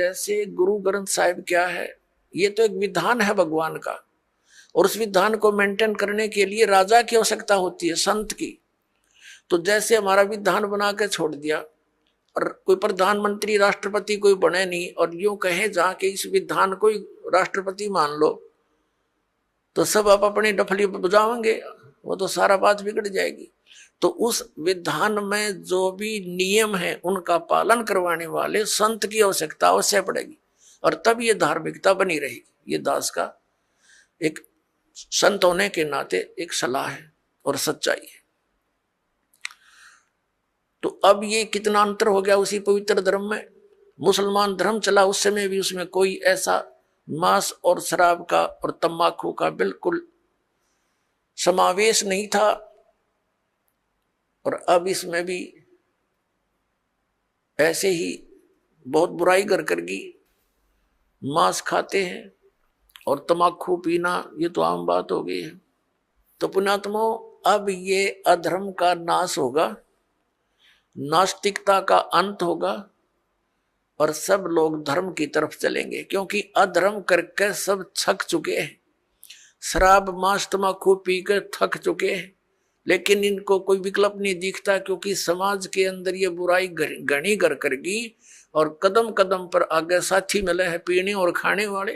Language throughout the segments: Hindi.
जैसे गुरु ग्रंथ साहिब क्या है, ये तो एक विधान है भगवान का, और उस विधान को मेंटेन करने के लिए राजा की आवश्यकता होती है, संत की। तो जैसे हमारा विधान बना के छोड़ दिया और कोई प्रधानमंत्री राष्ट्रपति कोई बने नहीं, और यूं कहे जहां के इस विधान को राष्ट्रपति मान लो, तो सब आप अपनी डफली बजाओगे, वो तो सारा बात बिगड़ जाएगी। तो उस विधान में जो भी नियम है उनका पालन करवाने वाले संत की आवश्यकता अवश्य पड़ेगी, और तब ये धार्मिकता बनी रहेगी। ये दास का एक संत होने के नाते एक सलाह है और सच्चाई है। तो अब ये कितना अंतर हो गया उसी पवित्र धर्म में। मुसलमान धर्म चला उस समय भी उसमें कोई ऐसा मांस और शराब का और तंबाकू का बिल्कुल समावेश नहीं था, और अब इसमें भी ऐसे ही बहुत बुराई कर करगी, मांस खाते हैं और तंबाकू पीना, ये तो आम बात हो गई है। तो पुण्यात्मो, अब ये अधर्म का नाश होगा, नास्तिकता का अंत होगा, और सब लोग धर्म की तरफ चलेंगे, क्योंकि अधर्म करके सब थक चुके हैं। शराब मांस तंबाकू पीकर थक चुके हैं, लेकिन इनको कोई विकल्प नहीं दिखता, क्योंकि समाज के अंदर ये बुराई घनी कर करगी, और कदम कदम पर आगे साथी मिले हैं पीने और खाने वाले।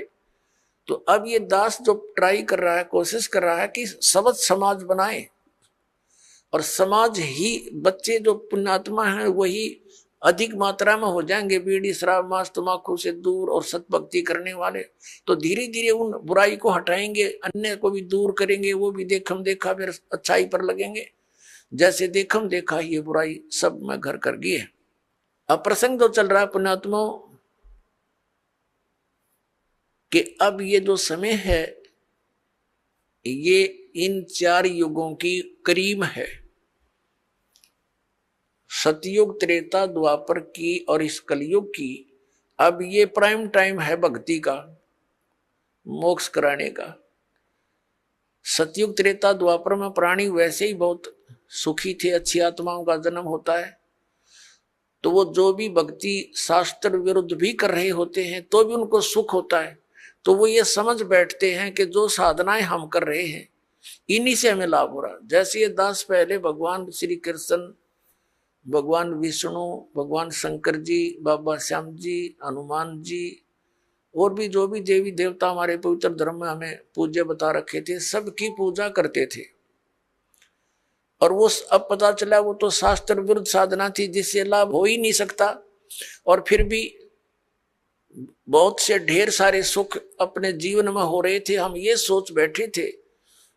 तो अब ये दास जो ट्राई कर रहा है, कोशिश कर रहा है कि सबज समाज बनाए, और समाज ही बच्चे जो पुण्यात्मा हैं वही अधिक मात्रा में हो जाएंगे बीड़ी शराब मांस तंबाकू से दूर और सतभक्ति करने वाले। तो धीरे धीरे उन बुराई को हटाएंगे, अन्य को भी दूर करेंगे, वो भी देखम देखा फिर अच्छाई पर लगेंगे। जैसे देखम देखा ये बुराई सब में घर कर गई है। अब प्रसंग जो चल रहा है पुण्यात्माओं कि अब ये जो समय है ये इन 4 युगों की करीब है, सतयुग त्रेता द्वापर की और इस कलयुग की। अब ये प्राइम टाइम है भक्ति का, मोक्ष कराने का। सतयुग त्रेता द्वापर में प्राणी वैसे ही बहुत सुखी थे, अच्छी आत्माओं का जन्म होता है, तो वो जो भी भक्ति शास्त्र विरुद्ध भी कर रहे होते हैं तो भी उनको सुख होता है। तो वो ये समझ बैठते हैं कि जो साधनाएं हम कर रहे हैं इन्हीं से हमें लाभ हो रहा। जैसे ये दास पहले भगवान श्री कृष्ण, भगवान विष्णु, भगवान शंकर जी, बाबा श्याम जी, हनुमान जी और भी जो भी देवी देवता हमारे पवित्र धर्म में हमें पूज्य बता रखे थे, सबकी पूजा करते थे। और वो अब पता चला वो तो शास्त्र विरुद्ध साधना थी जिससे लाभ हो ही नहीं सकता, और फिर भी बहुत से ढेर सारे सुख अपने जीवन में हो रहे थे। हम ये सोच बैठे थे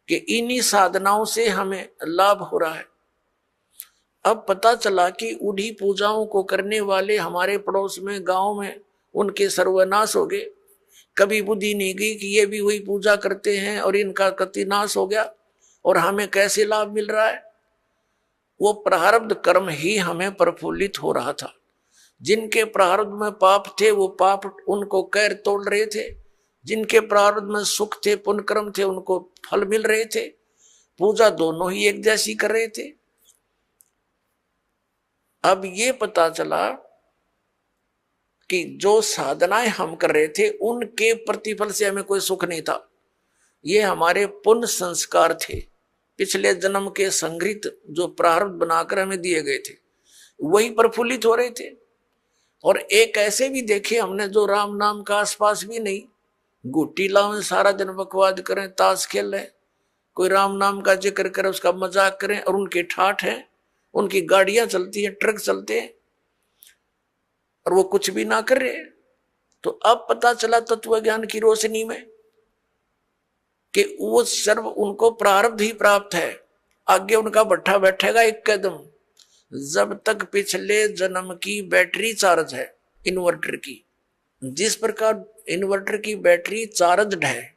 कि इन्हीं साधनाओं से हमें लाभ हो रहा है। अब पता चला कि उन्हीं पूजाओं को करने वाले हमारे पड़ोस में गांव में उनके सर्वनाश हो गए। कभी बुद्धि नहीं गई कि ये भी वही पूजा करते हैं और इनका कति नाश हो गया, और हमें कैसे लाभ मिल रहा है। वो प्रारब्ध कर्म ही हमें प्रफुल्लित हो रहा था। जिनके प्रारब्ध में पाप थे वो पाप उनको कैर तोड़ रहे थे, जिनके प्रारब्ध में सुख थे पुण्य कर्म थे उनको फल मिल रहे थे। पूजा दोनों ही एक जैसी कर रहे थे। अब ये पता चला कि जो साधनाएं हम कर रहे थे उनके प्रतिफल से हमें कोई सुख नहीं था। ये हमारे पुण्य संस्कार थे, पिछले जन्म के संग्रहित जो प्रारब्ध बनाकर हमें दिए गए थे वही प्रफुल्लित हो रहे थे। और एक ऐसे भी देखे हमने जो राम नाम का आसपास भी नहीं, गुट्टी लाओ सारा दिन बकवाद करें, ताश खेल रहे, कोई राम नाम का जिक्र करे उसका मजाक करें, और उनके ठाठ हैं, उनकी गाड़ियां चलती हैं, ट्रक चलते हैं, और वो कुछ भी ना कर रहे। तो अब पता चला तत्व ज्ञान की रोशनी में कि वो सर्व उनको प्रारब्ध ही प्राप्त है। आगे उनका भट्ठा बैठेगा एक कदम, जब तक पिछले जन्म की बैटरी चार्ज है इन्वर्टर की। जिस प्रकार इन्वर्टर की बैटरी चार्ज है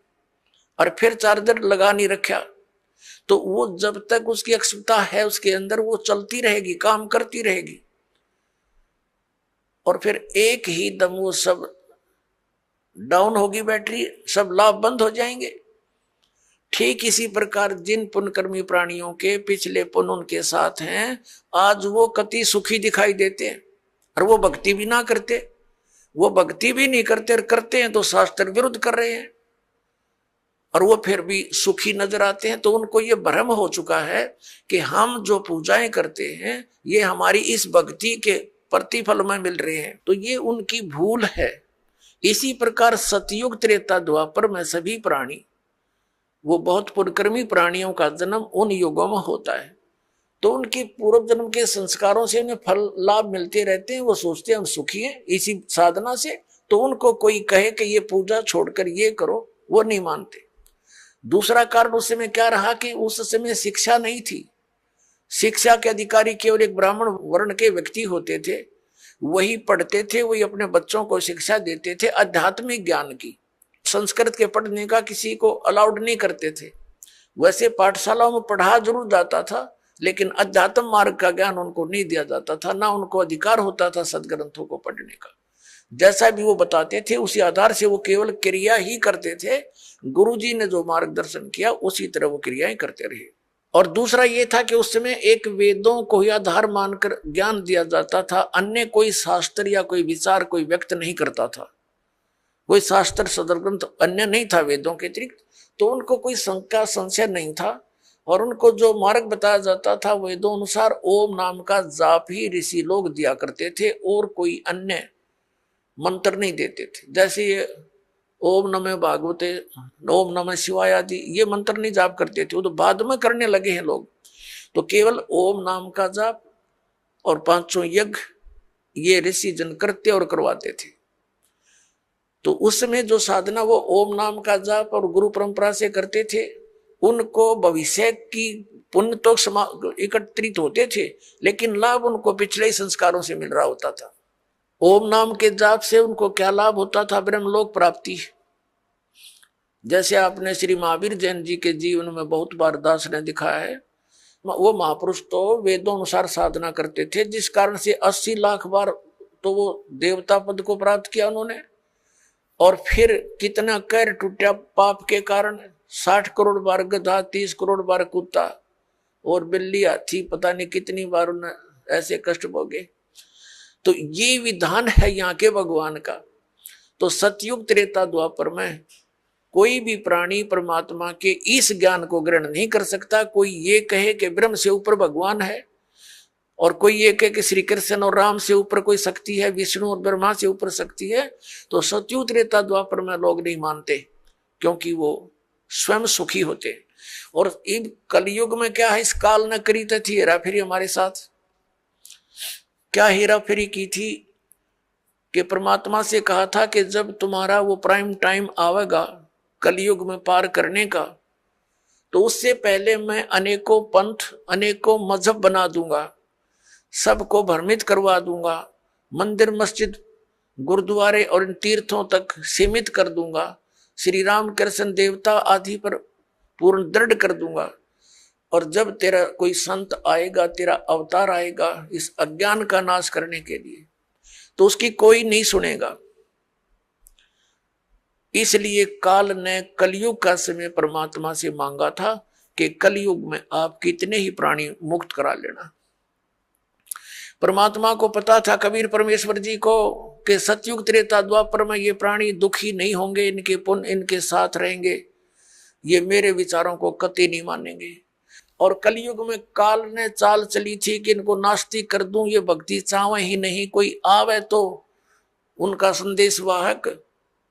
और फिर चार्जर लगा नहीं रखा, तो वो जब तक उसकी अक्षमता है उसके अंदर वो चलती रहेगी, काम करती रहेगी, और फिर एक ही दम वो सब डाउन होगी बैटरी, सब लाभ बंद हो जाएंगे। ठीक इसी प्रकार जिन पुण्यकर्मी प्राणियों के पिछले पुण्य उनके साथ हैं, आज वो कति सुखी दिखाई देते हैं, और वो भक्ति भी ना करते, वो भक्ति भी नहीं करते और करते हैं तो शास्त्र विरुद्ध कर रहे हैं, और वो फिर भी सुखी नजर आते हैं। तो उनको ये भ्रम हो चुका है कि हम जो पूजाएं करते हैं ये हमारी इस भक्ति के प्रतिफल में मिल रहे हैं, तो ये उनकी भूल है। इसी प्रकार सतयुग त्रेता द्वापर में सभी प्राणी, वो बहुत पुण्यकर्मी प्राणियों का जन्म उन युगों में होता है, तो उनके पूर्व जन्म के संस्कारों से उन्हें फल लाभ मिलते रहते हैं। वो सोचते हैं हम सुखी हैं इसी साधना से, तो उनको कोई कहे कि ये पूजा छोड़कर ये करो, वो नहीं मानते। दूसरा कारण उस समय क्या रहा कि उस समय शिक्षा नहीं थी। शिक्षा के अधिकारी केवल एक ब्राह्मण वर्ण के व्यक्ति होते थे, वही पढ़ते थे, वही अपने बच्चों को शिक्षा देते थे आध्यात्मिक ज्ञान की। संस्कृत के पढ़ने का किसी को अलाउड नहीं करते थे। वैसे पाठशालाओं में पढ़ा जरूर जाता था, लेकिन अध्यात्म मार्ग का ज्ञान उनको नहीं दिया जाता था, ना उनको अधिकार होता था सदग्रंथों को पढ़ने का। जैसा भी वो बताते थे उसी आधार से वो केवल क्रिया ही करते थे। गुरुजी ने जो मार्गदर्शन किया उसी तरह वो क्रियाएं करते रहे। और दूसरा ये था कि उस समय एक वेदों को ही आधार मानकर ज्ञान दिया जाता था, अन्य कोई शास्त्र या कोई विचार कोई व्यक्त नहीं करता था। कोई शास्त्र सदग्रंथ अन्य नहीं था वेदों के अतिरिक्त, तो उनको कोई शंका संशय नहीं था। और उनको जो मार्ग बताया जाता था वेदों अनुसार ओम नाम का जाप ही ऋषि लोग दिया करते थे, और कोई अन्य मंत्र नहीं देते थे। जैसे ये ओम नमः भागवते, ओम नमः शिवाय आदि ये मंत्र नहीं जाप करते थे, वो तो बाद में करने लगे हैं लोग। तो केवल ओम नाम का जाप और 500 यज्ञ ये ऋषि जन करते और करवाते थे। तो उस समय जो साधना वो ओम नाम का जाप और गुरु परंपरा से करते थे, उनको भविष्य की पुण्य तो एकत्रित होते थे, लेकिन लाभ उनको पिछले ही संस्कारों से मिल रहा होता था। ओम नाम के जाप से उनको क्या लाभ होता था? ब्रह्मलोक प्राप्ति। जैसे आपने श्री महावीर जैन जी के जीवन में बहुत बार दास ने दिखाया है, वो महापुरुष तो वेदों अनुसार साधना करते थे, जिस कारण से 80 लाख बार तो वो देवता पद को प्राप्त किया उन्होंने। और फिर कितना कैर टूटा पाप के कारण, 60 करोड़ बार गधा, 30 करोड़ बार कुत्ता और बिल्ली हाथी, पता नहीं कितनी बार उन्हें ऐसे कष्ट भोगे। तो ये विधान है यहाँ के भगवान का। तो सतयुग त्रेता द्वापर में कोई भी प्राणी परमात्मा के इस ज्ञान को ग्रहण नहीं कर सकता। कोई ये कहे कि ब्रह्म से ऊपर भगवान है, और कोई ये कहे कि श्री कृष्ण और राम से ऊपर कोई शक्ति है, विष्णु और ब्रह्मा से ऊपर शक्ति है, तो सतयुग त्रेता द्वापर में लोग नहीं मानते, क्योंकि वो स्वयं सुखी होते। और इन कलयुग में क्या है, इस काल ने करी थी हेरा फेरी हमारे साथ। क्या हेरा फेरी की थी कि परमात्मा से कहा था कि जब तुम्हारा वो प्राइम टाइम आवेगा कलयुग में पार करने का, तो उससे पहले मैं अनेकों पंथ अनेकों मजहब बना दूंगा, सबको भ्रमित करवा दूंगा, मंदिर मस्जिद गुरुद्वारे और इन तीर्थों तक सीमित कर दूंगा, श्री राम कृष्ण देवता आदि पर पूर्ण दृढ़ कर दूंगा। और जब तेरा कोई संत आएगा, तेरा अवतार आएगा इस अज्ञान का नाश करने के लिए, तो उसकी कोई नहीं सुनेगा। इसलिए काल ने कलयुग का समय परमात्मा से मांगा था कि कलयुग में आप कितने ही प्राणी मुक्त करा लेना। परमात्मा को पता था, कबीर परमेश्वर जी को, कि सतयुग त्रेता द्वापर में ये प्राणी दुखी नहीं होंगे, इनके पुण्य इनके साथ रहेंगे, ये मेरे विचारों को कतई नहीं मानेंगे। और कलयुग में काल ने चाल चली थी कि इनको नास्तिक कर दूं, ये भक्ति चाहे ही नहीं, कोई आवे तो उनका संदेश वाहक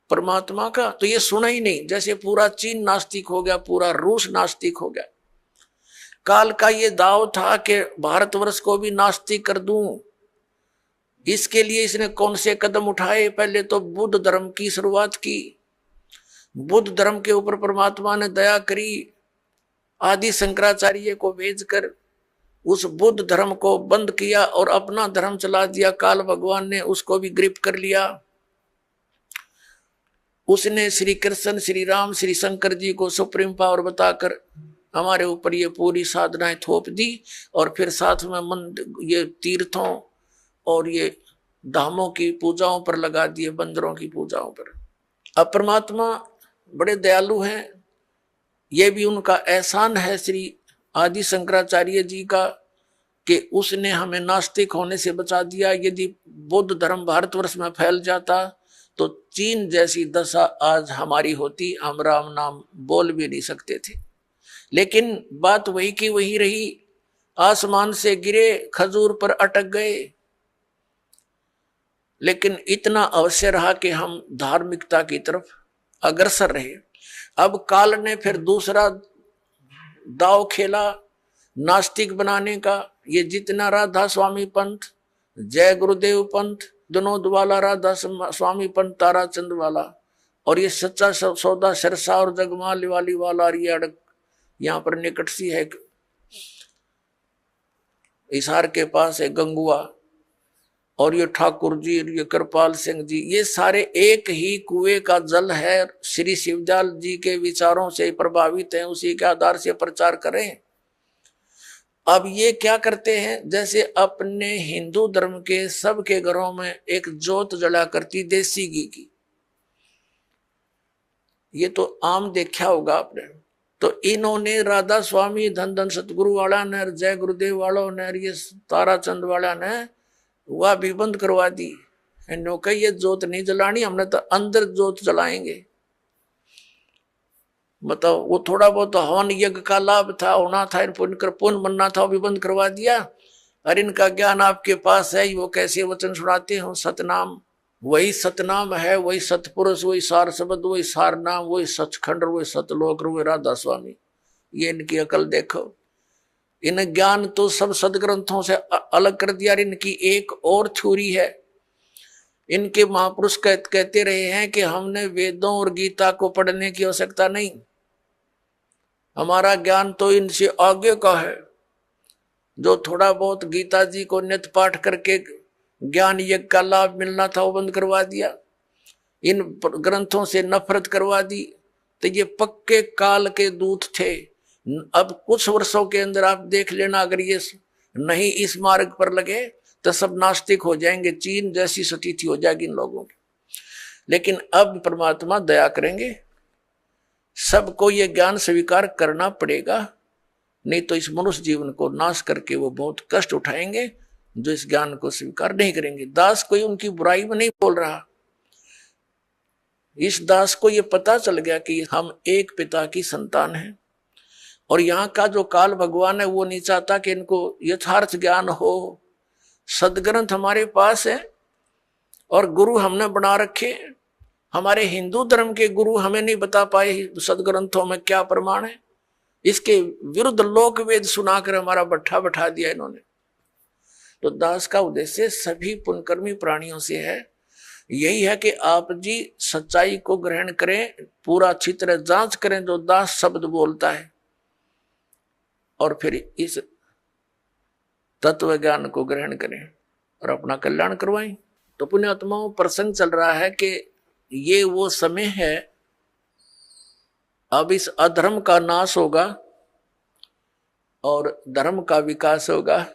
परमात्मा का, तो ये सुना ही नहीं। जैसे पूरा चीन नास्तिक हो गया, पूरा रूस नास्तिक हो गया। काल का ये दाव था कि भारतवर्ष को भी नास्तिक कर दूं। इसके लिए इसने कौन से कदम उठाए? पहले तो बुद्ध धर्म की शुरुआत की। बुद्ध धर्म के ऊपर परमात्मा ने दया करी, आदि शंकराचार्य को भेजकर उस बुद्ध धर्म को बंद किया और अपना धर्म चला दिया। काल भगवान ने उसको भी ग्रिप कर लिया। उसने श्री कृष्ण, श्री राम, श्री शंकर जी को सुप्रीम पावर बताकर हमारे ऊपर ये पूरी साधनाएं थोप दी, और फिर साथ में मंदिर, ये तीर्थों और ये धामों की पूजाओं पर लगा दिए, बंदरों की पूजाओं पर। अब परमात्मा बड़े दयालु हैं, ये भी उनका एहसान है श्री आदि शंकराचार्य जी का, कि उसने हमें नास्तिक होने से बचा दिया। यदि बौद्ध धर्म भारतवर्ष में फैल जाता तो चीन जैसी दशा आज हमारी होती, हम राम नाम बोल भी नहीं सकते थे। लेकिन बात वही की वही रही, आसमान से गिरे खजूर पर अटक गए। लेकिन इतना अवश्य रहा कि हम धार्मिकता की तरफ अग्रसर रहे। अब काल ने फिर दूसरा दाव खेला नास्तिक बनाने का। ये जितना राधा स्वामी पंथ, जय गुरुदेव पंथ, विनोद वाला, राधा स्वामी पंथ, ताराचंद वाला, और ये सच्चा सौदा सिरसा और जगमाल वाली वाला, और ये अड़क यहाँ पर निकट सी है हिसार के पास है गंगुआ, और ये ठाकुर जी, ये कृपाल सिंह जी, ये सारे एक ही कुएं का जल है। श्री शिवदयाल जी के विचारों से प्रभावित हैं, उसी के आधार से प्रचार करें। अब ये क्या करते हैं, जैसे अपने हिंदू धर्म के सबके घरों में एक जोत जला करती देसी घी की, ये तो आम देखा होगा आपने। तो इन्होंने राधा स्वामी, धन धन सतगुरु वाला ने, जय गुरुदेव वालों ने, ये ताराचंद वाला ने वह भी बंद करवा दी। कही ये जोत नहीं जलानी, हमने तो अंदर जोत जलाएंगे। मतलब वो थोड़ा बहुत हवन यज्ञ का लाभ था, होना था, पुण्य बनना था, वो भी बंद करवा दिया। और इनका ज्ञान आपके पास है, वो कैसे वचन सुनाते हो, सतनाम, वही सतनाम है, वही सतपुरुष, वही सार शब्द, वही सार नाम, वही सचखंड, वही सतलोक, वही राधा स्वामी। ये इनकी अकल देखो। इन ज्ञान तो सब सदग्रंथों से अलग कर दिया। इनकी एक और थ्योरी है। इनके महापुरुष कहते रहे हैं कि हमने वेदों और गीता को पढ़ने की आवश्यकता नहीं, हमारा ज्ञान तो इनसे आगे का है। जो थोड़ा बहुत गीता जी को नित्य पाठ करके ज्ञान यज्ञ का लाभ मिलना था, वो बंद करवा दिया। इन ग्रंथों से नफरत करवा दी। तो ये पक्के काल के दूत थे। अब कुछ वर्षों के अंदर आप देख लेना, अगर ये नहीं इस मार्ग पर लगे तो सब नास्तिक हो जाएंगे, चीन जैसी स्थिति हो जाएगी इन लोगों की। लेकिन अब परमात्मा दया करेंगे, सबको ये ज्ञान स्वीकार करना पड़ेगा, नहीं तो इस मनुष्य जीवन को नाश करके वो बहुत कष्ट उठाएंगे जो इस ज्ञान को स्वीकार नहीं करेंगे। दास कोई उनकी बुराई में नहीं बोल रहा। इस दास को ये पता चल गया कि हम एक पिता की संतान हैं, और यहाँ का जो काल भगवान है वो नहीं चाहता कि इनको यथार्थ ज्ञान हो। सदग्रंथ हमारे पास है और गुरु हमने बना रखे। हमारे हिंदू धर्म के गुरु हमें नहीं बता पाए सदग्रंथों में क्या प्रमाण है। इसके विरुद्ध लोक वेद सुनाकर हमारा बट्ठा बैठा दिया इन्होंने। तो दास का उद्देश्य सभी पुण्यकर्मी प्राणियों से है, यही है कि आप जी सच्चाई को ग्रहण करें, पूरा अच्छी तरह जांच करें जो दास शब्द बोलता है, और फिर इस तत्व ज्ञान को ग्रहण करें और अपना कल्याण करवाएं। तो पुण्यात्माओं, प्रसंग चल रहा है कि ये वो समय है, अब इस अधर्म का नाश होगा और धर्म का विकास होगा।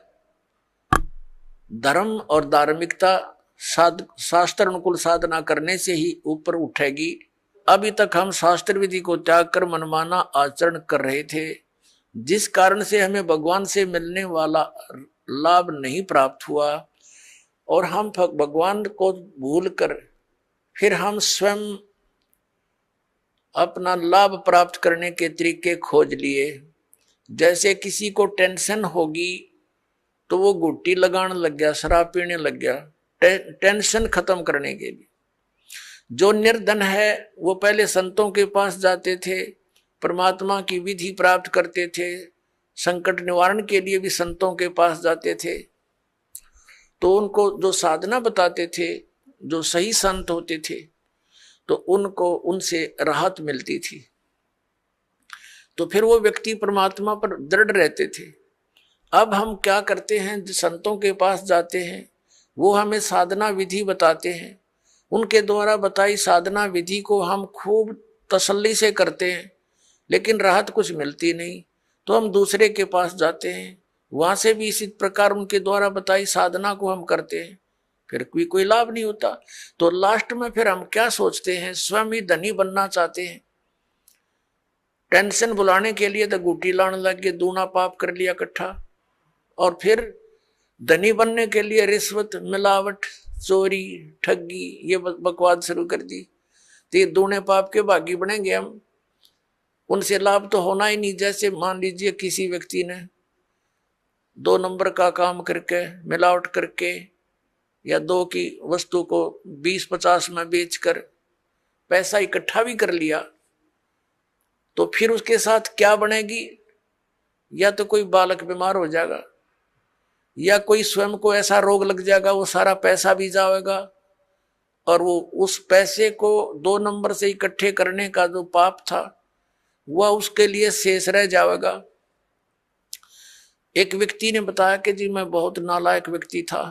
धर्म और धार्मिकता शास्त्र अनुकूल साधना करने से ही ऊपर उठेगी। अभी तक हम शास्त्र विधि को त्याग कर मनमाना आचरण कर रहे थे, जिस कारण से हमें भगवान से मिलने वाला लाभ नहीं प्राप्त हुआ, और हम भगवान को भूलकर फिर हम स्वयं अपना लाभ प्राप्त करने के तरीके खोज लिए। जैसे किसी को टेंशन होगी तो वो गुट्टी लगाने लग गया, शराब पीने लग गया, टेंशन खत्म करने के लिए। जो निर्धन है वो पहले संतों के पास जाते थे, परमात्मा की विधि प्राप्त करते थे, संकट निवारण के लिए भी संतों के पास जाते थे। तो उनको जो साधना बताते थे, जो सही संत होते थे, तो उनको उनसे राहत मिलती थी। तो फिर वो व्यक्ति परमात्मा पर दृढ़ रहते थे। अब हम क्या करते हैं, संतों के पास जाते हैं, वो हमें साधना विधि बताते हैं, उनके द्वारा बताई साधना विधि को हम खूब तसल्ली से करते हैं, लेकिन राहत कुछ मिलती नहीं। तो हम दूसरे के पास जाते हैं, वहां से भी इसी प्रकार उनके द्वारा बताई साधना को हम करते हैं, फिर कोई लाभ नहीं होता। तो लास्ट में फिर हम क्या सोचते हैं, स्वयं ही धनी बनना चाहते हैं। टेंशन बुलाने के लिए तो गुटी लाने लग गए, दूना पाप कर लिया इकट्ठा, और फिर धनी बनने के लिए रिश्वत, मिलावट, चोरी, ठगी, ये बकवाद शुरू कर दी, तो ये दूने पाप के भागी बनेंगे हम। उनसे लाभ तो होना ही नहीं। जैसे मान लीजिए किसी व्यक्ति ने 2 नंबर का काम करके, मिलावट करके, या 2 की वस्तु को 20-50 में बेचकर पैसा इकट्ठा भी कर लिया, तो फिर उसके साथ क्या बनेगी? या तो कोई बालक बीमार हो जाएगा, या कोई स्वयं को ऐसा रोग लग जाएगा, वो सारा पैसा भी जाएगा, और वो उस पैसे को 2 नंबर से इकट्ठे करने का जो पाप था वह उसके लिए शेष रह जाएगा। एक व्यक्ति ने बताया कि जी मैं बहुत नालायक व्यक्ति था।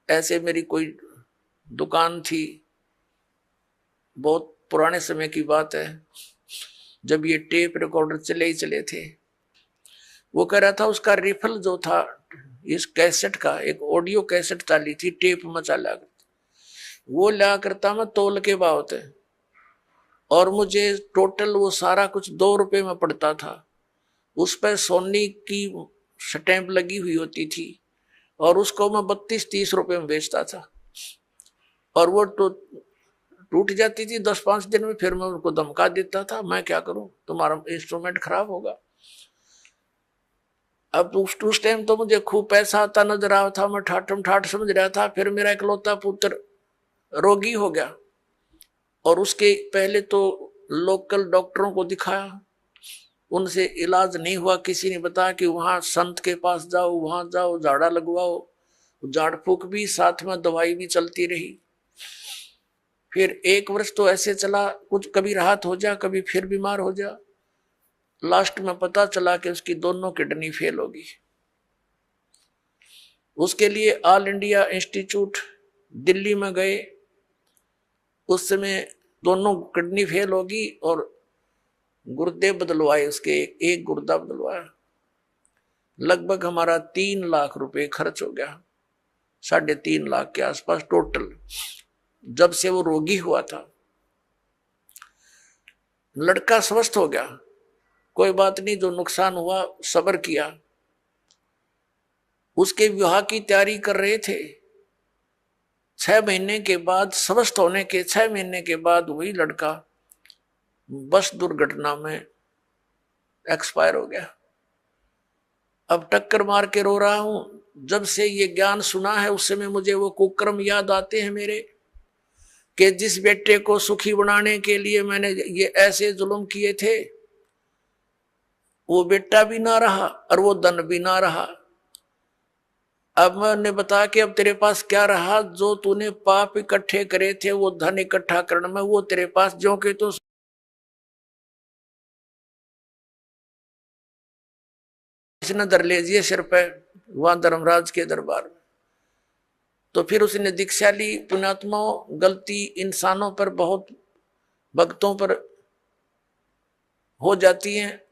ऐसे मेरी कोई दुकान थी, बहुत पुराने समय की बात है, जब ये टेप रिकॉर्डर चले ही चले थे। वो कह रहा था उसका रिफल जो था इस कैसेट का, एक ऑडियो कैसेट डाली थी, टेप में चला करती, वो ला करता मैं तोल के भाव थे, और मुझे टोटल वो सारा कुछ 2 रुपए में पड़ता था। उस पर सोनी की स्टैंप लगी हुई होती थी, और उसको मैं 32-30 रुपए में बेचता था, और वो टूट जाती थी 10-5 दिन में। फिर मैं उनको धमका देता था, मैं क्या करूं, तुम्हारा इंस्ट्रूमेंट खराब होगा। अब उस टाइम तो मुझे खूब पैसा आता नजर आ था, मैं ठाठम ठाठ समझ रहा था। फिर मेरा इकलौता पुत्र रोगी हो गया, और उसके पहले तो लोकल डॉक्टरों को दिखाया, उनसे इलाज नहीं हुआ। किसी ने बताया कि वहां संत के पास जाओ, वहां जाओ, झाड़ा लगवाओ, झाड़ फूक भी साथ में दवाई भी चलती रही। फिर 1 वर्ष तो ऐसे चला, कुछ कभी राहत हो जा, कभी फिर बीमार हो जा। लास्ट में पता चला कि उसकी दोनों किडनी फेल होगी। उसके लिए ऑल इंडिया इंस्टीट्यूट दिल्ली में गए। उस समय दोनों किडनी फेल होगी, और गुर्दे बदलवाए, उसके एक गुर्दा बदलवाया। लगभग हमारा 3 लाख रुपए खर्च हो गया, 3.5 लाख के आसपास टोटल, जब से वो रोगी हुआ था। लड़का स्वस्थ हो गया, कोई बात नहीं, जो नुकसान हुआ सब्र किया। उसके विवाह की तैयारी कर रहे थे। 6 महीने के बाद, स्वस्थ होने के 6 महीने के बाद, वही लड़का बस दुर्घटना में एक्सपायर हो गया। अब टक्कर मार के रो रहा हूं। जब से ये ज्ञान सुना है उस समय मुझे वो कुकर्म याद आते हैं मेरे, कि जिस बेटे को सुखी बनाने के लिए मैंने ये ऐसे जुल्म किए थे, वो बेटा भी ना रहा और वो धन भी ना रहा। अब मैंने बता कि अब तेरे पास क्या रहा? जो तूने पाप इकट्ठे करे थे, वो धन इकट्ठा करने में, वो तेरे पास जो के तो इसने धर लीजिए सिर पे, वहां धर्मराज के दरबार में। तो फिर उसने दीक्षा ली। पुण्यात्माओं, गलती इंसानों पर, बहुत भक्तों पर हो जाती है,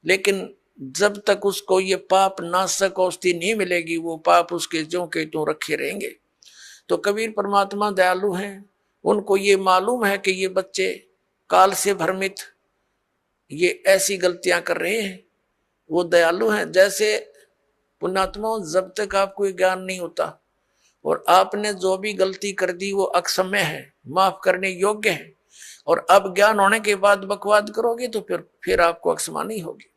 लेकिन जब तक उसको ये पाप नाशक औषधि नहीं मिलेगी, वो पाप उसके ज्यों के त्यों रखे रहेंगे। तो कबीर परमात्मा दयालु हैं, उनको ये मालूम है कि ये बच्चे काल से भ्रमित ये ऐसी गलतियां कर रहे हैं। वो दयालु हैं। जैसे पुण्यात्माओं, जब तक आपको ज्ञान नहीं होता और आपने जो भी गलती कर दी वो अक्षम्य है, माफ करने योग्य है, और अब ज्ञान होने के बाद बकवाद करोगे तो फिर आपको अक्षमा नहीं होगी।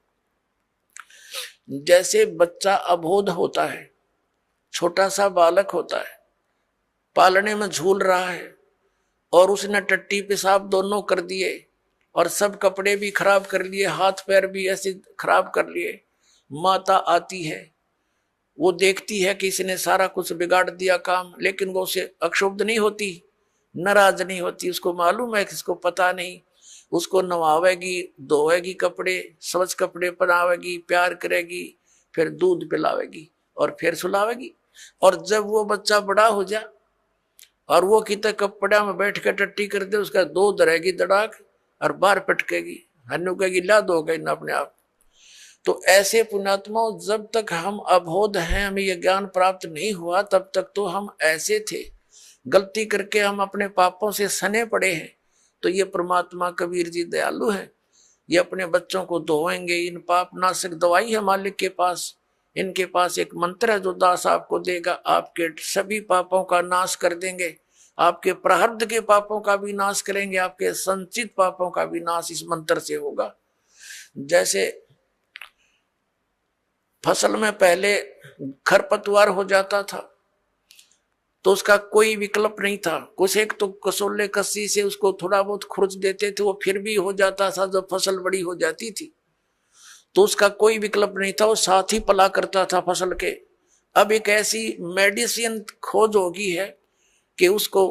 जैसे बच्चा अबोध होता है, छोटा सा बालक होता है, पालने में झूल रहा है, और उसने टट्टी पेशाब दोनों कर दिए, और सब कपड़े भी खराब कर लिए, हाथ पैर भी ऐसे खराब कर लिए। माता आती है, वो देखती है कि इसने सारा कुछ बिगाड़ दिया काम, लेकिन वो उसे अक्षुब्ध नहीं होती, नाराज नहीं होती। उसको मालूम है कि इसको पता नहीं। उसको नवावेगी, धोएगी कपड़े, स्वच्छ कपड़े पहनावेगी, प्यार करेगी, फिर दूध पिलावेगी और फिर सुलावेगी। और जब वो बच्चा बड़ा हो जा और वो कितना कपड़ा में बैठ कर टट्टी कर दे, उसका दूध रहेगी दड़ाक और बाहर पटकेगी, हन्नू कहेगी ला दो गई ना अपने आप। तो ऐसे पुण्यात्माओं, जब तक हम अबोध हैं, हमें यह ज्ञान प्राप्त नहीं हुआ, तब तक तो हम ऐसे थे, गलती करके हम अपने पापों से सने पड़े हैं। तो ये परमात्मा कबीर जी दयालु हैं, ये अपने बच्चों को धोएंगे। इन पाप नाशक दवाई है मालिक के पास, इनके पास एक मंत्र है जो दास आपको देगा, आपके सभी पापों का नाश कर देंगे, आपके प्रारब्ध के पापों का भी नाश करेंगे, आपके संचित पापों का भी नाश इस मंत्र से होगा। जैसे फसल में पहले खरपतवार हो जाता था तो उसका कोई विकल्प नहीं था, कुछ एक तो कसोले कस्सी से उसको थोड़ा बहुत खुरच देते थे, वो फिर भी हो जाता था। जब फसल बड़ी हो जाती थी तो उसका कोई विकल्प नहीं था, वो साथ ही पला करता था फसल के। अब एक ऐसी मेडिसिन खोज होगी है कि उसको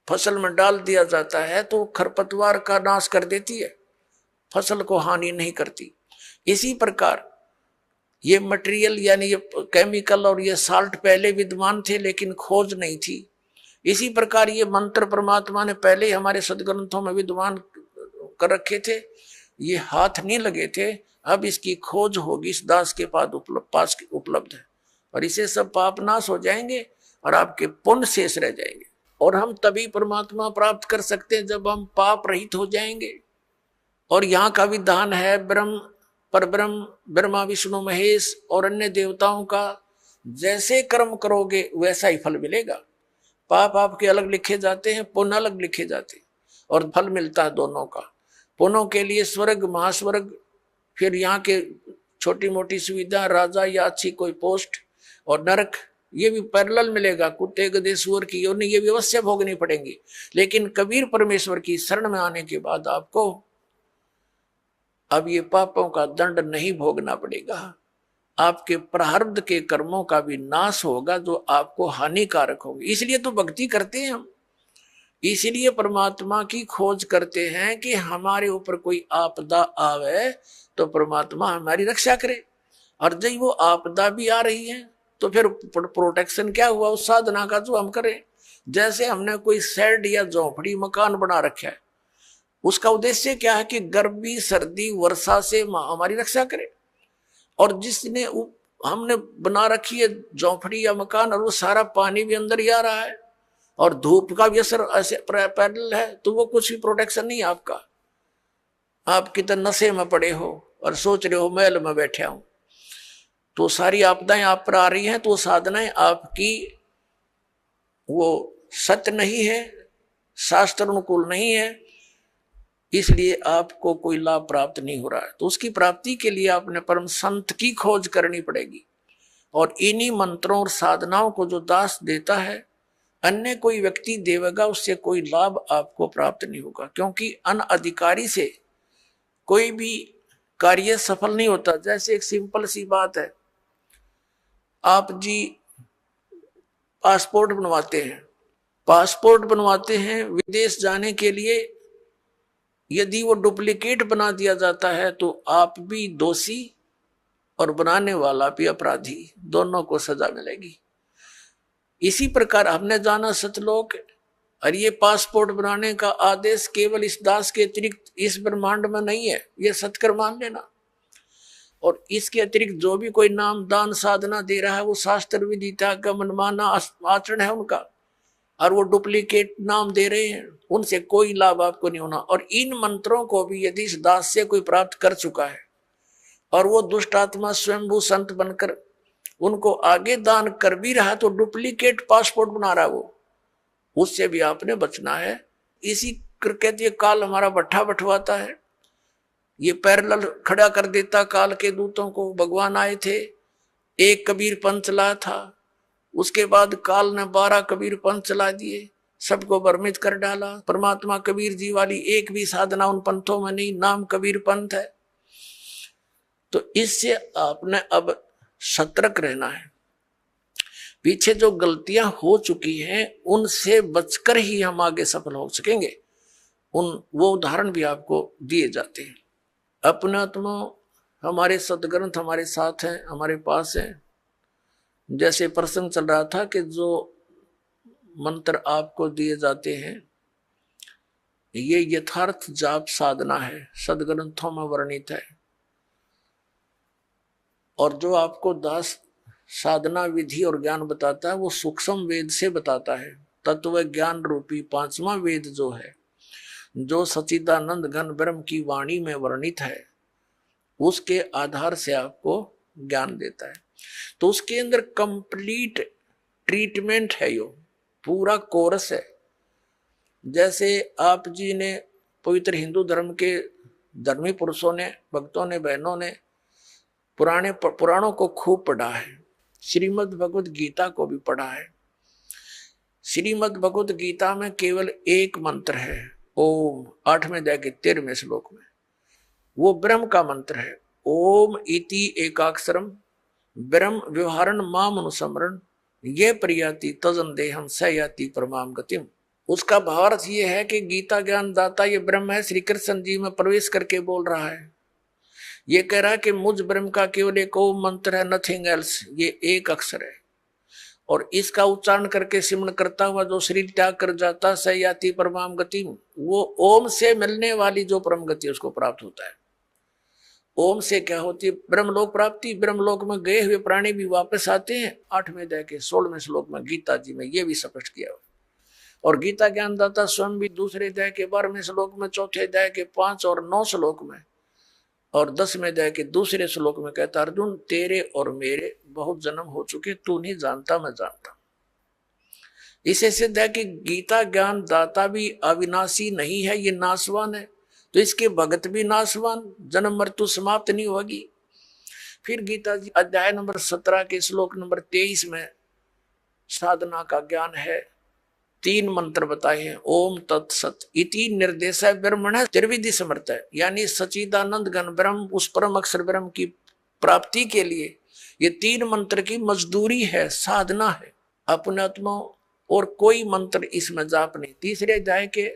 फसल में डाल दिया जाता है तो खरपतवार का नाश कर देती है, फसल को हानि नहीं करती। इसी प्रकार ये मटेरियल यानी ये केमिकल और ये साल्ट पहले विद्यमान थे लेकिन खोज नहीं थी। इसी प्रकार ये मंत्र परमात्मा ने पहले ही हमारे सदग्रंथों में विद्यमान कर रखे थे, ये हाथ नहीं लगे थे। अब इसकी खोज होगी, इस दास के पास उपलब्ध है, और इसे सब पाप नाश हो जाएंगे और आपके पुण्य शेष रह जाएंगे। और हम तभी परमात्मा प्राप्त कर सकते हैं जब हम पाप रहित हो जाएंगे। और यहाँ का विधान है ब्रह्म परब्रह्म ब्रह्मा विष्णु महेश और अन्य देवताओं का जैसे कर्म करोगे वैसा ही फल मिलेगा। पाप आपके अलग लिखे जाते हैं, पुण्य अलग लिखे जाते हैं, और फल मिलता है दोनों का। पुण्यों के लिए स्वर्ग महास्वर्ग, फिर यहाँ के छोटी मोटी सुविधा, राजा या अच्छी कोई पोस्ट, और नरक ये भी पैरेलल मिलेगा। कुत्ते गधे सूअर की योनि ये भी अवश्य भोगनी पड़ेंगी, लेकिन कबीर परमेश्वर की शरण में आने के बाद आपको अब ये पापों का दंड नहीं भोगना पड़ेगा। आपके प्रारब्ध के कर्मों का भी नाश होगा जो आपको हानिकारक होगी। इसलिए तो भक्ति करते हैं हम, इसलिए परमात्मा की खोज करते हैं कि हमारे ऊपर कोई आपदा आवे तो परमात्मा हमारी रक्षा करे। और जब वो आपदा भी आ रही है तो फिर प्रोटेक्शन क्या हुआ उस साधना का जो हम करें। जैसे हमने कोई शेड या झोपड़ी मकान बना रखा है, उसका उद्देश्य क्या है कि गर्मी सर्दी वर्षा से हमारी रक्षा करे। और जिसने हमने बना रखी है झोपड़ी या मकान और वो सारा पानी भी अंदर ही आ रहा है और धूप का भी असर ऐसे पैरेलल है, तो वो कुछ भी प्रोटेक्शन नहीं है आपका। आप कितने नशे में पड़े हो और सोच रहे हो महल में बैठे हो, तो सारी आपदाएं आप पर आ रही हैं, तो साधनाएं आपकी वो सत्य नहीं है, शास्त्र अनुकूल नहीं है, इसलिए आपको कोई लाभ प्राप्त नहीं हो रहा है। तो उसकी प्राप्ति के लिए आपने परम संत की खोज करनी पड़ेगी। और इन्हीं मंत्रों और साधनाओं को जो दास देता है, अन्य कोई व्यक्ति देवेगा, उससे कोई लाभ आपको प्राप्त नहीं होगा, क्योंकि अनअधिकारी से कोई भी कार्य सफल नहीं होता। जैसे एक सिंपल सी बात है, आप जी पासपोर्ट बनवाते हैं विदेश जाने के लिए, यदि वो डुप्लीकेट बना दिया जाता है तो आप भी दोषी और बनाने वाला भी अपराधी, दोनों को सजा मिलेगी। इसी प्रकार हमने जाना सतलोक, और ये पासपोर्ट बनाने का आदेश केवल इस दास के अतिरिक्त इस ब्रह्मांड में नहीं है, ये सत्कर मान लेना। और इसके अतिरिक्त जो भी कोई नाम दान साधना दे रहा है वो शास्त्र विदिता का मनमाना आचरण है उनका, और वो डुप्लीकेट नाम दे रहे हैं, उनसे कोई लाभ आपको नहीं होना। और इन मंत्रों को भी यदि इस दास से कोई प्राप्त कर चुका है और वो दुष्ट आत्मा स्वयंभू संत बनकर उनको आगे दान कर भी रहा, तो डुप्लीकेट पासपोर्ट बना रहा वो, उससे भी आपने बचना है। इसी कहते ये काल हमारा भट्ठा बंटवाता है, ये पैरेलल खड़ा कर देता काल के दूतों को। भगवान आए थे, एक कबीर पंथ चला था, उसके बाद काल ने 12 कबीर पंथ चला दिए, सबको भ्रमित कर डाला। परमात्मा कबीर जी वाली एक भी साधना उन पंथों में नहीं, नाम कबीर पंथ है। तो इससे आपने अब सतर्क रहना है। पीछे जो गलतियां हो चुकी हैं उनसे बचकर ही हम आगे सफल हो सकेंगे। वो उदाहरण भी आपको दिए जाते हैं। अपना आत्मा हमारे सदग्रंथ हमारे साथ हैं, हमारे पास हैं। जैसे प्रसंग चल रहा था कि जो मंत्र आपको दिए जाते हैं ये यथार्थ जाप साधना है, सदग्रंथों में वर्णित है। और जो आपको दास साधना विधि और ज्ञान बताता है वो सूक्ष्म वेद से बताता है। तत्व ज्ञान रूपी 5वां वेद जो है, जो सच्चिदानंद घन ब्रह्म की वाणी में वर्णित है, उसके आधार से आपको ज्ञान देता है। तो उसके अंदर कंप्लीट ट्रीटमेंट है, यो पूरा कोर्स है। जैसे आप जी ने पवित्र हिंदू धर्म के धर्मी पुरुषों ने, भक्तों ने, बहनों ने पुराणों को खूब पढ़ा है, श्रीमद् भगवत गीता को भी पढ़ा है। श्रीमद् भगवत गीता में केवल एक मंत्र है, ओम, 8वें अध्याय के 13वें श्लोक में, वो ब्रह्म का मंत्र है। ओम इति एकाक्षरम ब्रह्म व्यवहारण माम अनुसमरण ये प्रियाति तजन देहम स याति परमाम गतिम। उसका भावार्थ ये है कि गीता ज्ञान दाता ये ब्रह्म है, श्री कृष्ण जी में प्रवेश करके बोल रहा है। ये कह रहा है कि मुझ ब्रह्म का केवल एक ओम मंत्र है, नथिंग एल्स, ये एक अक्षर है। और इसका उच्चारण करके सिमरण करता हुआ जो शरीर त्याग कर जाता स याति परमाम गति, वो ओम से मिलने वाली जो परम गति उसको प्राप्त होता है। ओम से क्या होती है? ब्रह्मलोक प्राप्ति। ब्रह्मलोक में गए हुए प्राणी भी वापस आते हैं। 8वें अध्याय के 16वें श्लोक में गीता जी में ये भी स्पष्ट किया हुआ। और गीता ज्ञानदाता स्वयं भी दूसरे अध्याय के 12वें श्लोक में, चौथे अध्याय के 5 और 9 श्लोक में और 10वें अध्याय के दूसरे श्लोक में कहता, अर्जुन तेरे और मेरे बहुत जन्म हो चुके, तू नहीं जानता मैं जानता। इसे सिद्ध है कि गीता ज्ञान दाता भी अविनाशी नहीं है, ये नाशवान है। तो इसके भगत भी नाशवान, जन्म मृत्यु समाप्त नहीं होगी। फिर गीता जी अध्याय नंबर 17 के श्लोक नंबर 23 में साधना का ज्ञान है। 3 मंत्र बताए हैं, ओम तत्सत इति निर्देश ब्रह्मण त्रिविधि समर्थ है, यानी सचिदानंद घन ब्रह्म, उस परम अक्षर ब्रह्म की प्राप्ति के लिए ये 3 मंत्र की मजदूरी है, साधना है। अपने आत्मा और कोई मंत्र इसमें जाप नहीं। तीसरे अध्याय के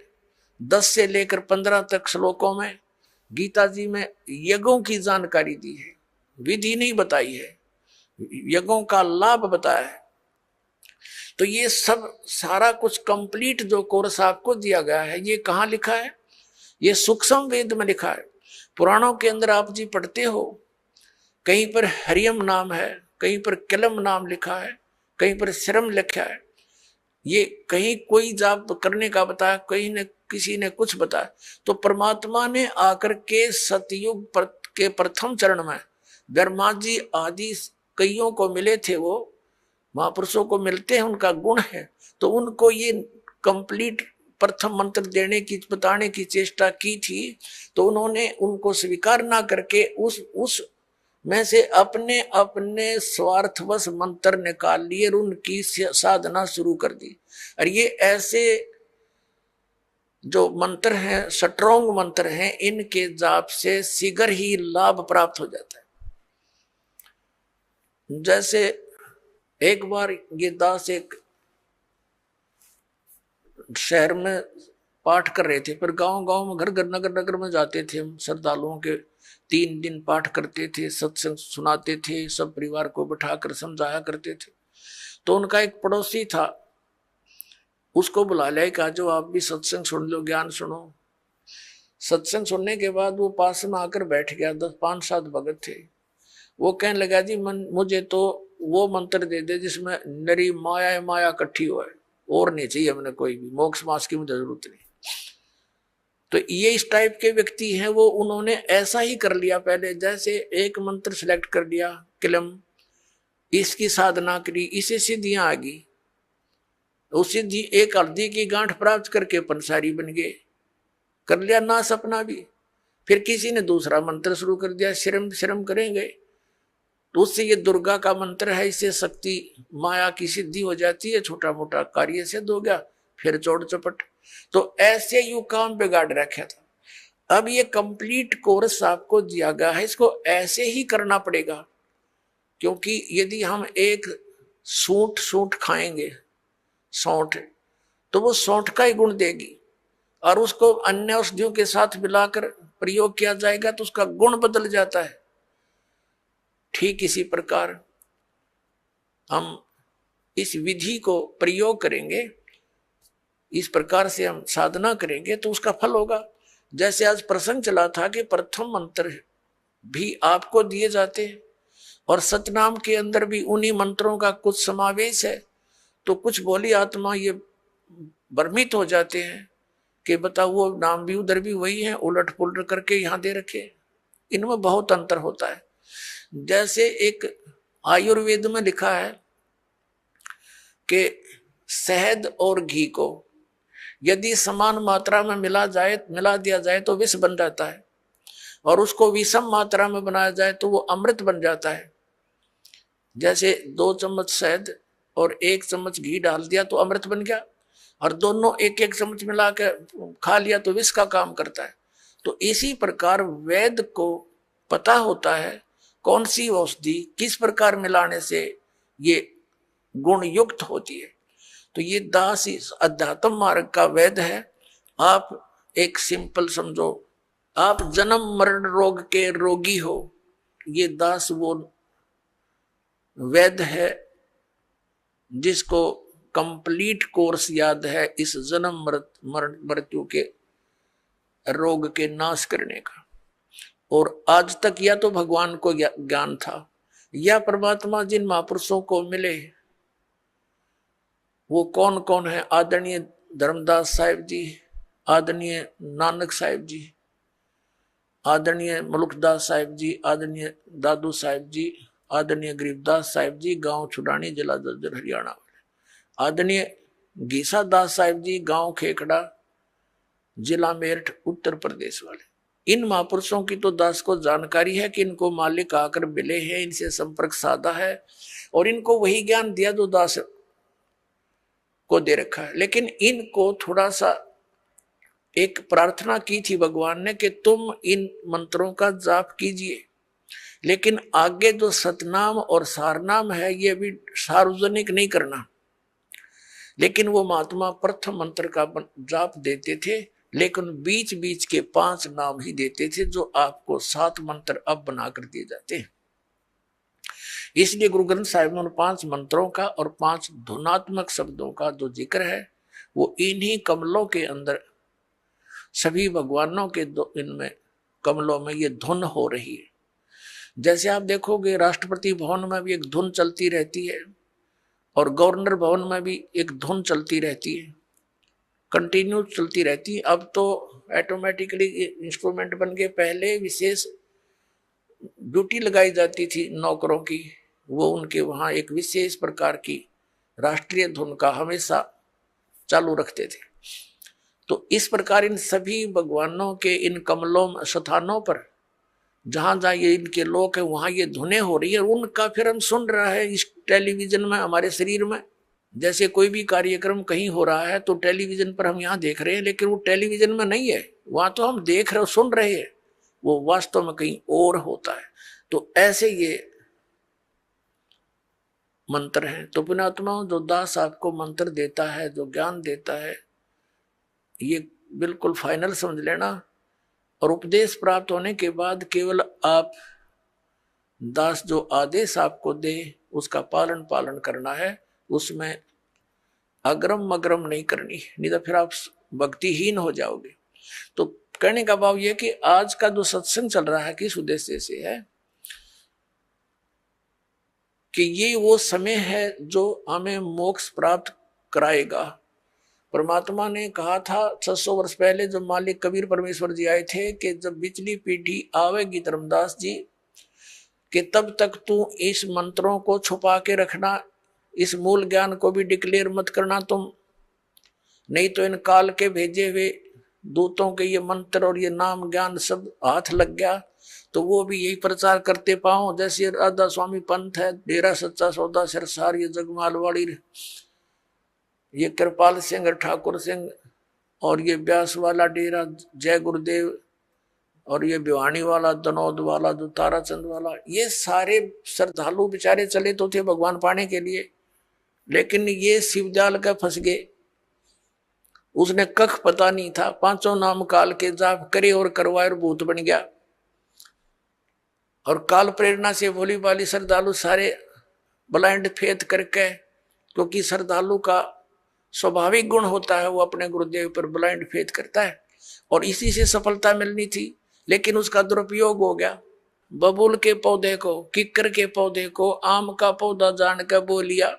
10 से लेकर 15 तक श्लोकों में गीता जी में यज्ञों की जानकारी दी है, विधि नहीं बताई है, यज्ञों का लाभ बताया है। तो ये सब सारा कुछ कंप्लीट जो कोर्स आपको दिया गया है, ये कहाँ लिखा है? ये सूक्ष्म वेद में लिखा है। पुराणों के अंदर आप जी पढ़ते हो, कहीं पर हरियम नाम है, कहीं पर कलम नाम लिखा है, कहीं पर श्रम लिखा है। ये कहीं कोई जाप करने का बताया, कहीं ने किसी ने कुछ बताया। तो परमात्मा ने आकर के सतयुग के प्रथम चरण में ब्रह्मा जी आदि कईयों को मिले थे, वो महापुरुषों को मिलते हैं, उनका गुण है। तो उनको ये कंप्लीट प्रथम मंत्र देने की, बताने की चेष्टा की थी। तो उन्होंने उनको स्वीकार ना करके उस में से अपने अपने स्वार्थवश मंत्र निकाल लिए और उनकी साधना शुरू कर दी। और ये ऐसे जो मंत्र हैं, स्ट्रॉन्ग मंत्र हैं, इनके जाप से शीघ्र ही लाभ प्राप्त हो जाता है। जैसे एक बार ये दास एक शहर में पाठ कर रहे थे, पर गांव गांव में, घर घर, नगर नगर में जाते थे हम, श्रद्धालुओं के 3 दिन पाठ करते थे, सत्संग सुनाते थे, सब परिवार को बिठाकर समझाया करते थे। तो उनका एक पड़ोसी था, उसको बुला लिया, कहा जो आप भी सत्संग सुन लो, ज्ञान सुनो। सत्संग सुनने के बाद वो पास में आकर बैठ गया। 5-7 भगत थे। वो कहने लगा, जी मुझे तो वो मंत्र दे दे जिसमें नरी माया माया इकट्ठी हो, और नहीं चाहिए हमने कोई भी, मोक्ष मास की मुझे जरूरत नहीं। तो ये इस टाइप के व्यक्ति हैं। वो उन्होंने ऐसा ही कर लिया पहले, जैसे एक मंत्र सिलेक्ट कर लिया, किलम, इसकी साधना करी, इसे सिद्धियां आ गई। उस सिद्धि एक हल्दी की गांठ प्राप्त करके पंसारी बन गए, कर लिया ना सपना भी। फिर किसी ने दूसरा मंत्र शुरू कर दिया, श्रम श्रम करेंगे, तो उससे ये दुर्गा का मंत्र है, इससे शक्ति माया की सिद्धि हो जाती है, छोटा मोटा कार्य सिद्ध हो गया, फिर चौड़ चपट। तो ऐसे यू काम बिगाड़ रखा था। अब ये कंप्लीट कोर्स आपको दिया गया है, इसको ऐसे ही करना पड़ेगा। क्योंकि यदि हम एक सूंठ खाएंगे, सौंठ, तो वो सौंठ का ही गुण देगी, और उसको अन्य औषधियों के साथ मिलाकर प्रयोग किया जाएगा तो उसका गुण बदल जाता है। ठीक इसी प्रकार हम इस विधि को प्रयोग करेंगे, इस प्रकार से हम साधना करेंगे तो उसका फल होगा। जैसे आज प्रसंग चला था कि प्रथम मंत्र भी आपको दिए जाते हैं, और सतनाम के अंदर भी उन्हीं मंत्रों का कुछ समावेश है। तो कुछ भोली आत्मा ये भ्रमित हो जाते हैं कि बताओ वो नाम भी उधर भी वही है, उलट पुलट करके यहाँ दे रखे। इनमें बहुत अंतर होता है। जैसे एक आयुर्वेद में लिखा है कि शहद और घी को यदि समान मात्रा में मिला दिया जाए तो विष बन जाता है, और उसको विषम मात्रा में बनाया जाए तो वो अमृत बन जाता है। जैसे 2 चम्मच शहद और 1 चम्मच घी डाल दिया तो अमृत बन गया, और दोनों 1-1 चम्मच मिला के खा लिया तो विष का काम करता है। तो इसी प्रकार वेद को पता होता है कौन सी औषधि किस प्रकार मिलाने से ये गुण युक्त होती है। तो ये दास इस अध्यात्म मार्ग का वेद है। आप एक सिंपल समझो, आप जन्म मरण रोग के रोगी हो, ये दास वो वेद है जिसको कंप्लीट कोर्स याद है इस जन्म मरण मृत्यु के रोग के नाश करने का। और आज तक या तो भगवान को ज्ञान था या परमात्मा जिन महापुरुषों को मिले वो कौन कौन है, आदरणीय धर्मदास साहिब जी, आदरणीय नानक साहिब जी, आदरणीय मलुकदास साहिब जी, आदरणीय दादू साहिब जी, आदरणीय गरीबदास साहिब जी, गांव छुडानी, जिला जज्जर, हरियाणा वाले, आदरणीय गीसा दास साहिब जी, गांव खेकड़ा, जिला मेरठ, उत्तर प्रदेश वाले। इन महापुरुषों की तो दास को जानकारी है कि इनको मालिक आकर मिले हैं, इनसे संपर्क साधा है और इनको वही ज्ञान दिया जो दास को दे रखा है। लेकिन इनको थोड़ा सा एक प्रार्थना की थी भगवान ने कि तुम इन मंत्रों का जाप कीजिए, लेकिन आगे जो सतनाम और सारनाम है ये भी सार्वजनिक नहीं करना। लेकिन वो महात्मा प्रथम मंत्र का जाप देते थे, लेकिन बीच बीच के 5 नाम ही देते थे जो आपको 7 मंत्र अब बनाकर दिए जाते हैं। इसलिए गुरु ग्रंथ साहिब में 5 मंत्रों का और 5 धुनात्मक शब्दों का जो जिक्र है वो इन्हीं कमलों के अंदर सभी भगवानों के इनमें कमलों में ये धुन हो रही है। जैसे आप देखोगे राष्ट्रपति भवन में भी एक धुन चलती रहती है और गवर्नर भवन में भी एक धुन चलती रहती है, कंटिन्यू चलती रहती है। अब तो ऑटोमेटिकली इंस्ट्रूमेंट बन के, पहले विशेष ड्यूटी लगाई जाती थी नौकरों की, वो उनके वहां एक विशेष प्रकार की राष्ट्रीय धुन का हमेशा चालू रखते थे। तो इस प्रकार इन सभी भगवानों के इन कमलों स्थानों पर जहां जहां ये इनके लोक है वहां ये धुनें हो रही है, उनका फिर हम सुन रहा है इस टेलीविजन में, हमारे शरीर में। जैसे कोई भी कार्यक्रम कहीं हो रहा है तो टेलीविजन पर हम यहाँ देख रहे हैं, लेकिन वो टेलीविजन में नहीं है, वहां तो हम देख रहे हो, सुन रहे हैं, वो वास्तव में कहीं और होता है। तो ऐसे ये मंत्र हैं। तो पुण्यात्मा जो दास आपको मंत्र देता है, जो ज्ञान देता है, ये बिल्कुल फाइनल समझ लेना। और उपदेश प्राप्त होने के बाद केवल आप दास जो आदेश आपको दे उसका पालन करना है, उसमें अग्रम मग्रम नहीं करनी, नहीं तो फिर आप भक्तिहीन हो जाओगे। तो कहने का भाव यह कि आज का जो सत्संग चल रहा है किस उद्देश्य से है कि ये वो समय है जो हमें मोक्ष प्राप्त कराएगा। परमात्मा ने कहा था 600 वर्ष पहले जब मालिक कबीर परमेश्वर जी आए थे कि जब बिचली पीढ़ी आवेगी धर्मदास जी कि तब तक तू इस मंत्रों को छुपा के रखना, इस मूल ज्ञान को भी डिक्लेयर मत करना तुम, नहीं तो इन काल के भेजे हुए दूतों के ये मंत्र और ये नाम ज्ञान सब हाथ लग गया तो वो भी यही प्रचार करते पाओ। जैसे राधा स्वामी पंथ है, डेरा सच्चा सौदा सिरसार, ये जगमालवाड़ी, ये कृपाल सिंह ठाकुर सिंह, और ये ब्यास वाला डेरा जय गुरुदेव, और ये भिवानी वाला, दनौद वाला, जो ताराचंद वाला, ये सारे श्रद्धालु बेचारे चले तो थे भगवान पाने के लिए, लेकिन ये शिवजाल का फंस गए। उसने कख पता नहीं था, 5 नाम काल के जाप करे और करवाए और भूत बन गया। और काल प्रेरणा से भोली भाली श्रद्धालु सारे ब्लाइंड फेथ करके, क्योंकि श्रद्धालु का स्वाभाविक गुण होता है वो अपने गुरुदेव पर ब्लाइंड फेथ करता है, और इसी से सफलता मिलनी थी, लेकिन उसका दुरुपयोग हो गया। बबूल के पौधे को, किक्कर के पौधे को आम का पौधा जान कर बो लिया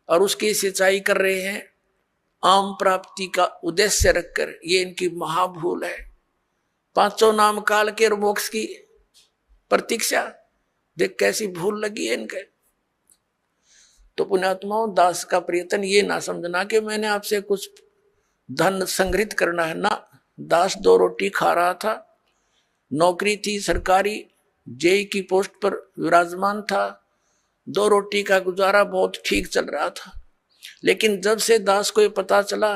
और उसकी सिंचाई कर रहे हैं आम प्राप्ति का उद्देश्य रखकर। ये इनकी महाभूल है। 5 नाम काल के मोक्ष की प्रतीक्षा, देख कैसी भूल लगी है इनके। तो पुण्यात्माओं, दास का प्रयत्न ये ना समझना कि मैंने आपसे कुछ धन संग्रहित करना है ना। दास 2 रोटी खा रहा था, नौकरी थी सरकारी, जेई की पोस्ट पर विराजमान था, 2 रोटी का गुजारा बहुत ठीक चल रहा था। लेकिन जब से दास को ये पता चला,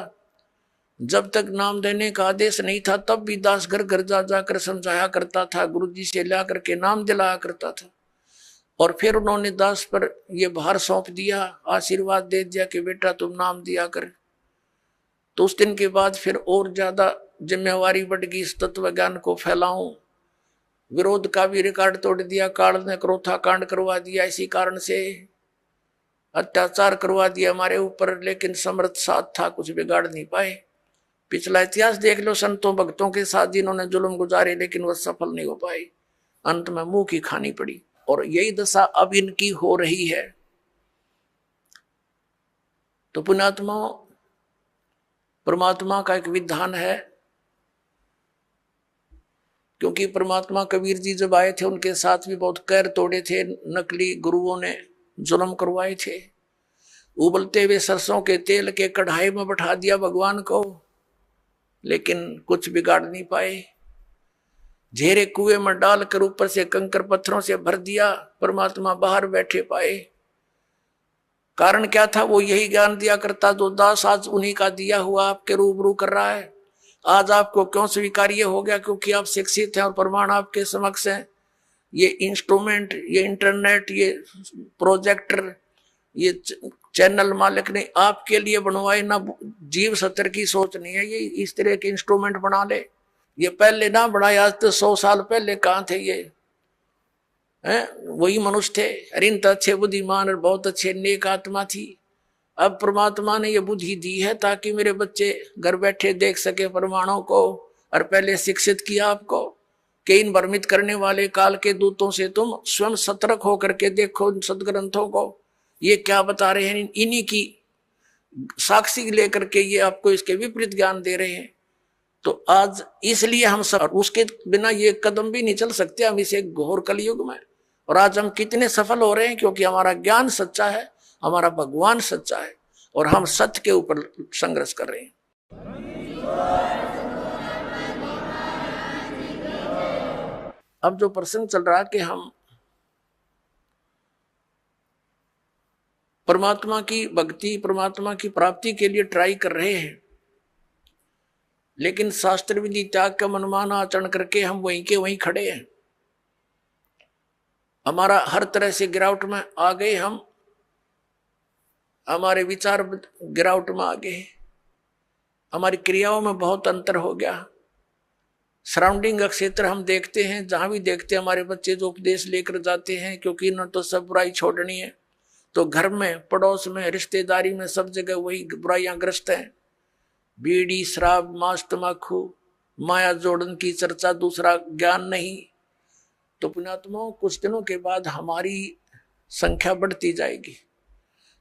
जब तक नाम देने का आदेश नहीं था तब भी दास घर घर जा जाकर समझाया करता था, गुरुजी से ला करके नाम दिलाया करता था। और फिर उन्होंने दास पर यह भार सौंप दिया, आशीर्वाद दे दिया कि बेटा तुम नाम दिया कर। तो उस दिन के बाद फिर और ज्यादा जिम्मेवारी बढ़ गई, इस तत्व ज्ञान को फैलाऊं। विरोध का भी रिकॉर्ड तोड़ दिया, काल ने क्रोथा कांड करवा दिया, इसी कारण से अत्याचार करवा दिया हमारे ऊपर, लेकिन समर्थ साथ था, कुछ बिगाड़ नहीं पाए। पिछला इतिहास देख लो, संतों भक्तों के साथ जिन्होंने जुल्म गुजारे लेकिन वह सफल नहीं हो पाए, अंत में मुंह की खानी पड़ी। और यही दशा अब इनकी हो रही है। तो पुण्यात्मा, परमात्मा का एक विधान है, क्योंकि परमात्मा कबीर जी जब आए थे उनके साथ भी बहुत कैर तोड़े थे, नकली गुरुओं ने जुल्म करवाए थे। उबलते हुए सरसों के तेल के कढ़ाई में बैठा दिया भगवान को, लेकिन कुछ बिगाड़ नहीं पाए। झेरे कुएं में डालकर ऊपर से कंकर पत्थरों से भर दिया, परमात्मा बाहर बैठे पाए। कारण क्या था? वो यही ज्ञान दिया करता जो दास आज उन्हीं का दिया हुआ आपके रूबरू कर रहा है। आज आपको क्यों स्वीकार्य हो गया? क्योंकि आप शिक्षित हैं और प्रमाण आपके समक्ष हैं। ये इंस्ट्रूमेंट, ये इंटरनेट, ये प्रोजेक्टर, ये चैनल मालिक ने आपके लिए बनवाए ना। जीव सत्तर की सोच नहीं है ये इस तरह के इंस्ट्रूमेंट बना ले। ये पहले ना बनाए, आज तो 100 साल पहले कहाँ थे ये हैं? वही मनुष्य थे, अरिंत अच्छे बुद्धिमान और बहुत अच्छे नेक आत्मा थी। अब परमात्मा ने ये बुद्धि दी है ताकि मेरे बच्चे घर बैठे देख सके प्रमाणों को, और पहले शिक्षित किया आपको कि इन भ्रमित करने वाले काल के दूतों से तुम स्वयं सतर्क होकर के देखो सदग्रंथों को, ये क्या बता रहे हैं। इन्हीं की साक्षी लेकर के ये आपको इसके विपरीत ज्ञान दे रहे हैं। तो आज इसलिए हम सब, उसके बिना ये कदम भी नहीं चल सकते हम इसे घोर कलयुग में। और आज हम कितने सफल हो रहे हैं, क्योंकि हमारा ज्ञान सच्चा है, हमारा भगवान सच्चा है, और हम सत्य के ऊपर संघर्ष कर रहे हैं। अब जो प्रश्न चल रहा है कि हम परमात्मा की भक्ति, परमात्मा की प्राप्ति के लिए ट्राई कर रहे हैं, लेकिन शास्त्र विधि त्याग का मनमाना आचरण करके हम वहीं के वहीं खड़े हैं। हमारा हर तरह से गिरावट में आ गए, हम हमारे विचार गिरावट में आ गए, हमारी क्रियाओं में बहुत अंतर हो गया। सराउंडिंग का क्षेत्र हम देखते हैं, जहां भी देखते हैं हमारे बच्चे जो उपदेश लेकर जाते हैं, क्योंकि इन्होंने तो सब बुराई छोड़नी है। तो घर में, पड़ोस में, रिश्तेदारी में, सब जगह वही बुराइयां ग्रस्त हैं। बीड़ी, शराब, मांस, तमाकू, माया जोड़न की चर्चा, दूसरा ज्ञान नहीं। तो पुण्यात्माओं, कुछ दिनों के बाद हमारी संख्या बढ़ती जाएगी।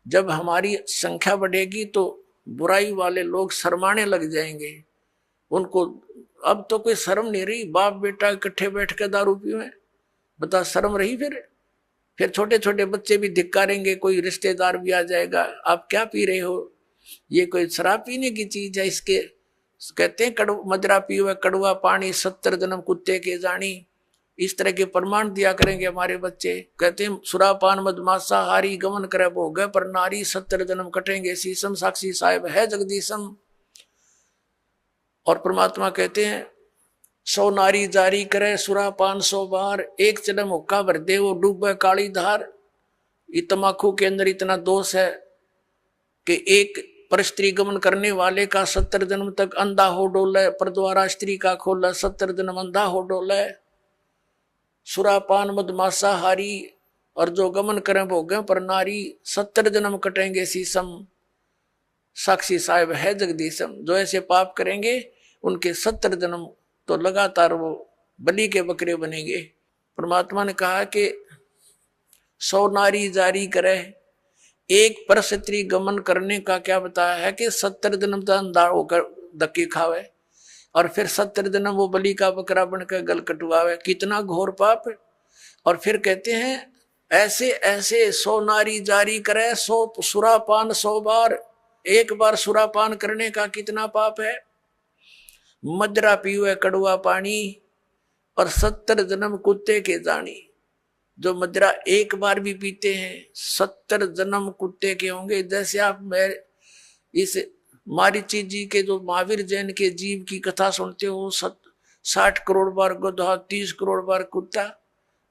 जब हमारी संख्या बढ़ेगी तो बुराई वाले लोग शर्माने लग जाएंगे। उनको अब तो कोई शर्म नहीं रही, बाप बेटा इकट्ठे बैठ कर दारू पीवे, बता शर्म रही? फिर छोटे छोटे बच्चे भी धिक्कारेंगे, कोई रिश्तेदार भी आ जाएगा, आप क्या पी रहे हो, ये कोई शराब पीने की चीज है? इसके कहते हैं मदरा पीवे कड़वा पानी, 70 जन्म कुत्ते के जानी। इस तरह के प्रमाण दिया करेंगे हमारे बच्चे। कहते हैं सुरापान मदमासा हारी, गमन करे भोग पर नारी, 70 जन्म कटेंगे शीशम, साक्षी साहेब है जगदीशम। और परमात्मा कहते हैं 100 नारी जारी करे सुरापान 100 बार, एक जन्म हुक्का भर दे वो डूबे काली धार। तमाकू के अंदर इतना दोष है कि एक पर स्त्री गमन करने वाले का 70 जन्म तक अंधा हो डोले, पर द्वारा स्त्री का खोला 70 जन्म अंधा हो डोले। सुरापान मदमासा हारी, और जो गमन करें भोगे पर नारी, 70 जन्म कटेंगे शीशम, साक्षी साहेब है जगदीशम। जो ऐसे पाप करेंगे उनके 70 जन्म तो लगातार वो बलि के बकरे बनेंगे। परमात्मा ने कहा कि 100 नारी जारी करे, एक पर स्त्री गमन करने का क्या बताया है कि 70 जन्म तक अंधा होकर धक्के खावे, और फिर 70 जन्म वो बलि का बकरा बनकर गल कटवावे। कितना घोर पाप है। और फिर कहते हैं ऐसे ऐसे 100 नारी जारी करे, 100 सुरापान 100 बार। एक बार सुरापान करने का कितना पाप है। मदरा पीवे कड़वा पानी और 70 जन्म कुत्ते के जानी। जो मदरा एक बार भी पीते हैं 70 जन्म कुत्ते के होंगे। जैसे आप इस मारीची जी के जो महावीर जैन के जीव की कथा सुनते हो, 60 करोड़ बार गधा, 30 करोड़ बार कुत्ता,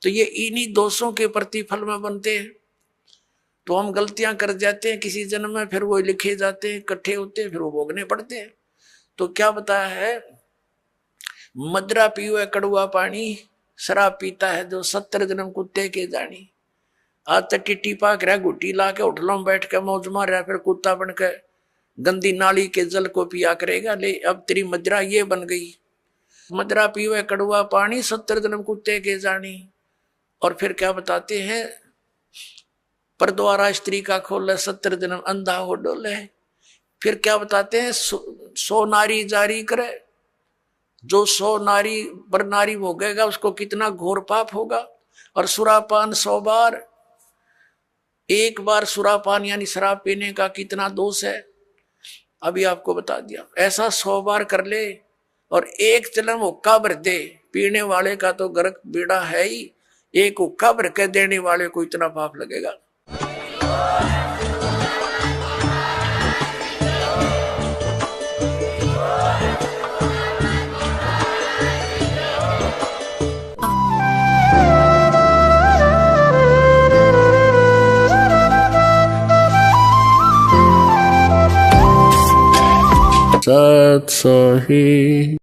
तो ये इन्हीं दोषों के प्रतिफल में बनते हैं। तो हम गलतियां कर जाते हैं किसी जन्म में, फिर वो लिखे जाते हैं, इकट्ठे होते हैं, फिर वो भोगने पड़ते हैं। तो क्या बताया है, मदरा पीवे कड़वा पानी, शराब पीता है जो 70 जन्म कुत्ते के जानी। आज तक टिट्टी पाक रहा, गुट्टी ला के होटलों में बैठ के मौज मार रहा, फिर कुत्ता बन के गंदी नाली के जल को पिया करेगा। ले अब तेरी मदरा ये बन गई, मदरा पीवे कड़वा पानी, 70 जन्म कुत्ते के जानी। और फिर क्या बताते हैं, पर द्वारा स्त्री का खोले, 70 जन्म अंधा हो डोले। फिर क्या बताते हैं, 100 नारी जारी करे। जो 100 नारी पर नारी भोगेगा उसको कितना घोर पाप होगा। और सुरापान 100 बार, एक बार सुरापान यानी शराब पीने का कितना दोष है, अभी आपको बता दिया। ऐसा 100 बार कर ले और एक चलन हुक्का भर दे, पीने वाले का तो गर्क बेड़ा है ही, एक हुक्का भर के देने वाले को इतना पाप लगेगा। सत सही।